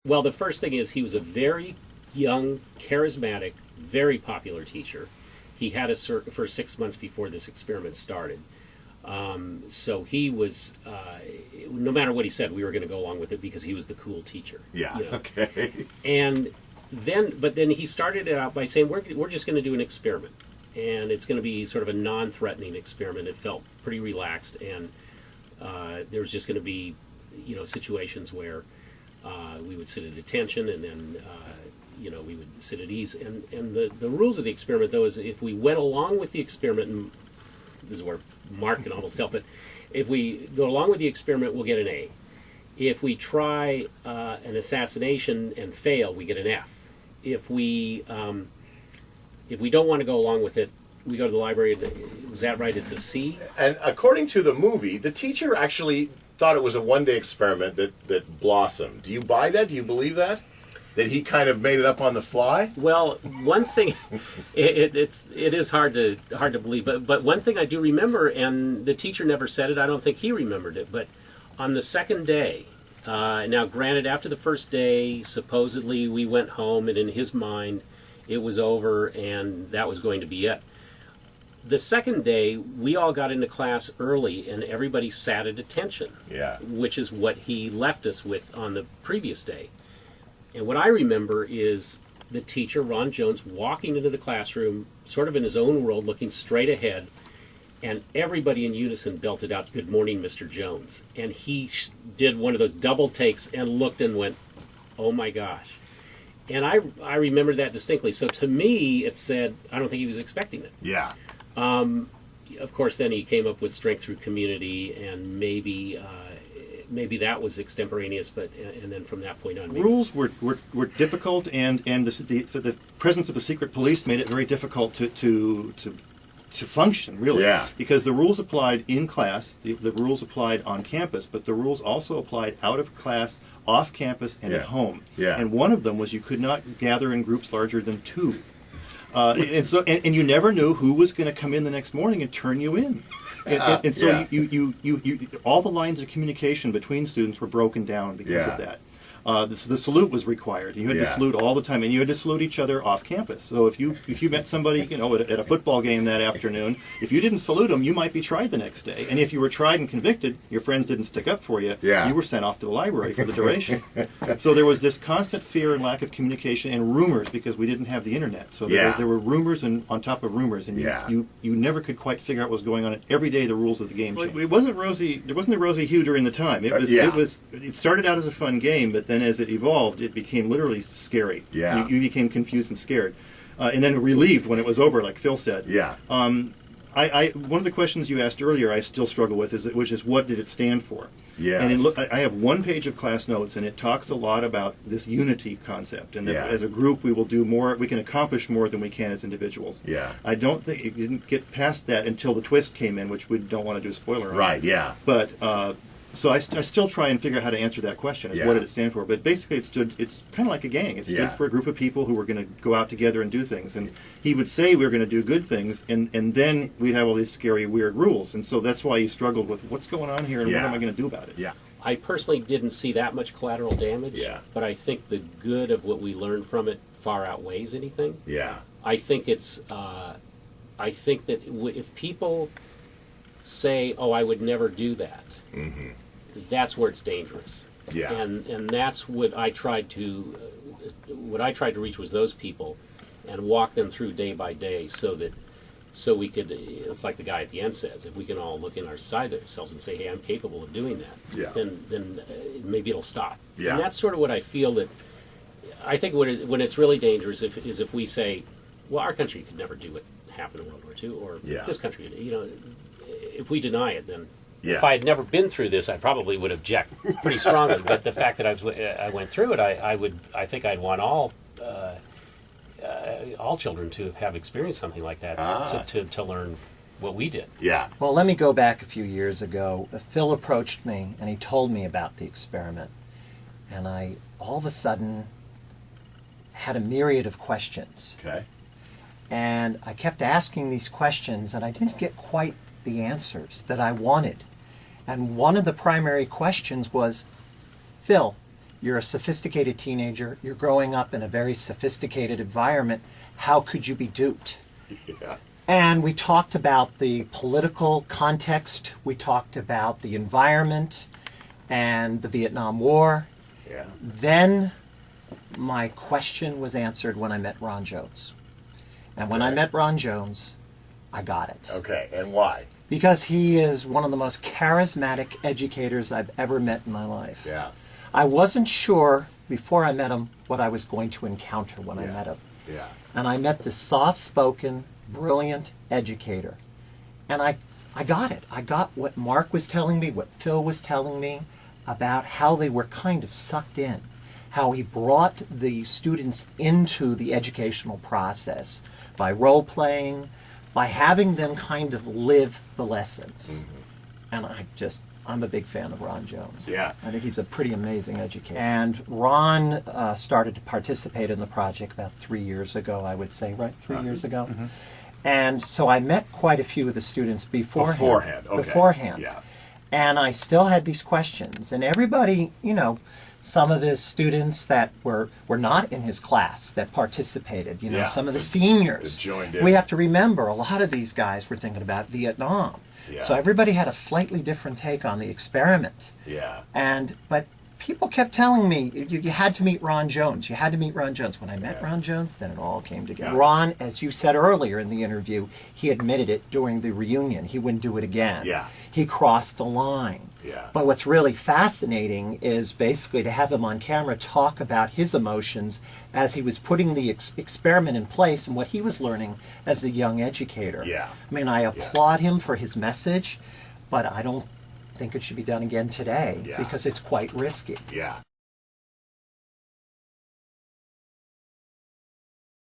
Well, the first thing is he was a very young, charismatic, very popular teacher. He had us for 6 months before this experiment started. So he was, no matter what he said, we were going to go along with it because he was the cool teacher. Yeah, you know? okay. And then he started it out by saying, we're just going to do an experiment. And it's going to be sort of a non-threatening experiment. It felt pretty relaxed, and there was just going to be, situations where we would sit at attention, and then we would sit at ease. And the rules of the experiment, though, is if we went along with the experiment, and this is where Mark can almost help, but if we go along with the experiment, we'll get an A. If we try an assassination and fail, we get an F. If we don't want to go along with it, we go to the library. Was that right? It's a C? And according to the movie, the teacher actually thought it was a one-day experiment that blossomed. Do you buy that? Do you believe that? That he kind of made it up on the fly? Well, one thing, it is hard to believe, but one thing I do remember, and the teacher never said it, I don't think he remembered it, but on the second day, now granted after the first day, supposedly we went home, and in his mind it was over and that was going to be it. The second day, we all got into class early and everybody sat at attention, which is what he left us with on the previous day. And what I remember is the teacher, Ron Jones, walking into the classroom, sort of in his own world, looking straight ahead, and everybody in unison belted out, "Good morning, Mr. Jones." And he did one of those double takes and looked and went, "Oh my gosh." And I remember that distinctly. So to me, it said, I don't think he was expecting it. Yeah. Of course, then he came up with strength through community, and maybe that was extemporaneous, and then from that point on, rules were difficult, and the presence of the secret police made it very difficult to function, really. Yeah. Because the rules applied in class, the rules applied on campus, but the rules also applied out of class, off campus, and at home. Yeah. And one of them was you could not gather in groups larger than 2. And you never knew who was going to come in the next morning and turn you in. And so you all the lines of communication between students were broken down because of that. The salute was required. You had to salute all the time, and you had to salute each other off campus. So if you met somebody, at a football game that afternoon, if you didn't salute them, you might be tried the next day. And if you were tried and convicted, your friends didn't stick up for you. You were sent off to the library for the duration. So there was this constant fear and lack of communication and rumors because we didn't have the internet. So there were rumors and on top of rumors, and you never could quite figure out what was going on. And every day the rules of the game changed. It wasn't rosy. There wasn't a rosy hue during the time. It started out as a fun game, but then as it evolved, it became literally scary. You became confused and scared, and then relieved when it was over, like Phil said. One of the questions you asked earlier, I still struggle with, which is what did it stand for? And I have one page of class notes, and it talks a lot about this unity concept, and that as a group we will do more. We can accomplish more than we can as individuals. I don't think it didn't get past that until the twist came in, which we don't want to do a spoiler on. But so I still try and figure out how to answer that question. What did it stand for? But basically, it's kind of like a gang. It stood for a group of people who were going to go out together and do things. And he would say we were going to do good things, and then we'd have all these scary, weird rules. And so that's why he struggled with what's going on here and what am I going to do about it? I personally didn't see that much collateral damage, but I think the good of what we learned from it far outweighs anything. I think it's. I think that if people say, "Oh, I would never do that," that's where it's dangerous. And that's what I tried to reach was those people, and walk them through day by day, so we could. It's like the guy at the end says, if we can all look in our side of ourselves and say, "Hey, I'm capable of doing that," then maybe it'll stop. And that's sort of what I feel that. I think when it's really dangerous is if we say, "Well, our country could never do what happened in World War II," or this country, if we deny it, then. If I had never been through this, I probably would object pretty strongly. But the fact that I went through it, I think I'd want all children to have experienced something like that to learn what we did. Well, let me go back a few years ago. Phil approached me and he told me about the experiment, and I all of a sudden had a myriad of questions. And I kept asking these questions, and I didn't get quite the answers that I wanted. And one of the primary questions was, Phil, You're a sophisticated teenager. You're growing up in a very sophisticated environment. How could you be duped? Yeah. And we talked about the political context. We talked about the environment and the Vietnam War. Yeah. Then my question was answered when I met Ron Jones. And when I met Ron Jones, I got it. Okay, and why? Because he is one of the most charismatic educators I've ever met in my life. Yeah. I wasn't sure before I met him what I was going to encounter when I met him. Yeah. And I met this soft-spoken, brilliant educator. And I got it. I got what Mark was telling me, what Phil was telling me about how they were kind of sucked in, how he brought the students into the educational process by role-playing, by having them kind of live the lessons. And I'm a big fan of Ron Jones. Yeah. I think he's a pretty amazing educator. And Ron started to participate in the project about 3 years ago, I would say, right? 3 years ago. And so I met quite a few of the students beforehand. Beforehand. Yeah. And I still had these questions. And everybody, you know, some of the students that were not in his class that participated, you know, some of the seniors. Joined in. We have to remember a lot of these guys were thinking about Vietnam. Yeah. So everybody had a slightly different take on the experiment. Yeah. But people kept telling me, you had to meet Ron Jones. You had to meet Ron Jones. When I met Ron Jones, then it all came together. Yeah. Ron, as you said earlier in the interview, he admitted it during the reunion. He wouldn't do it again. Yeah. He crossed a line. Yeah. But what's really fascinating is basically to have him on camera talk about his emotions as he was putting the experiment in place and what he was learning as a young educator. Yeah. I mean, I applaud him for his message, but I don't think it should be done again today because it's quite risky. Yeah.